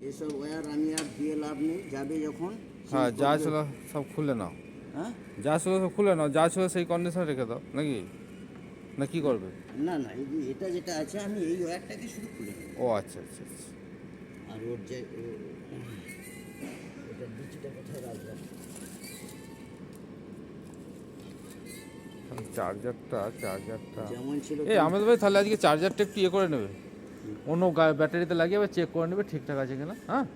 এসব ওয়্যার আমি আর দিয়ে লাভ নেই, যাবে যখন হ্যাঁ, change যা করবে। ছিল সব খুলে নাও। হ্যাঁ যা ছিল সব খুলে নাও, যা ছিল সেই কন্ডিশনে রেখে দাও নাকি, না কি করবে? না না, এই যে এটা যেটা আছে আমি এই ওয়্যারটাকে শুধু খুলে নেব। ও আচ্ছা আচ্ছা আচ্ছা। আর ওর যে এটা ডিজিটা কোথায় রাখলাম? চার্জারটা যেমন ছিল এই আমাদের ভাই তাহলে আজকে চার্জারটা একটু ইয়ে করে নেবে, অন্য ব্যাটারিতে লাগিয়ে আবার চেক করে নেবে ঠিকঠাক আছে কিনা। হ্যাঁ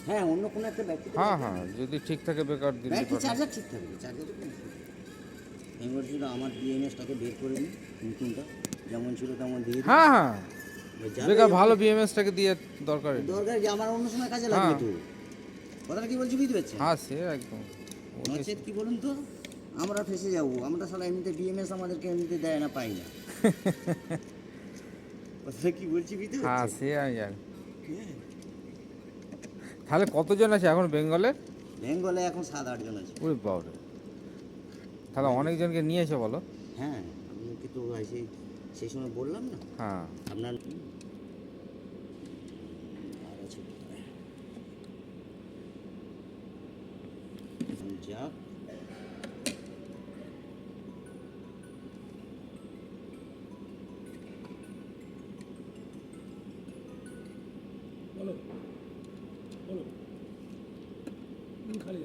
হ্যাঁ, অন্য কোনো একটা ব্যাটারি হ্যাঁ হ্যাঁ, যদি ঠিক থাকে বেকার দিল্লি ব্যাটারি পাঠান। চার্জার ঠিক থাকবে, চার্জার তো কোনো অসুবিধা নেই। আমি বলছিল আমার বিএমএসটাকে বের করে নিই, নতুনটা যেমন ছিল তেমন দিয়ে দিই। হ্যাঁ হ্যাঁ, যাবে বেকার যখন- ভালো বিএমএসটাকে দিয়ে দরকার নেই। দরকার যে আমার অন্য সময় কাজে লাগবে হ্যাঁ। তো। কথাটা কি বলছি বুঝতে পারছেন? হ্যাঁ সে একদম নচেত কি বলুন তো, আমরা ফেসে যাবো। আমরা সালা এমনিতে বিএমএস আমাদেরকে এমনিতে দেয় না, পাই না। কথাটা কি বলছি বুঝতে হ্যাঁ পারছেন? সে আমি জানি। হ্যাঁ। তাহলে কতজন আছে এখন বেঙ্গলে? বেঙ্গলে এখন 7-8 জন আছে। ওরে বাবরে, তাহলে অনেকজনকে নিয়েছে বলো। হ্যাঁ, আপনাকে তো সেই সময় বললাম না হ্যাঁ আপনার। আর আছে কোথায়? যাক, বলো বলো খালি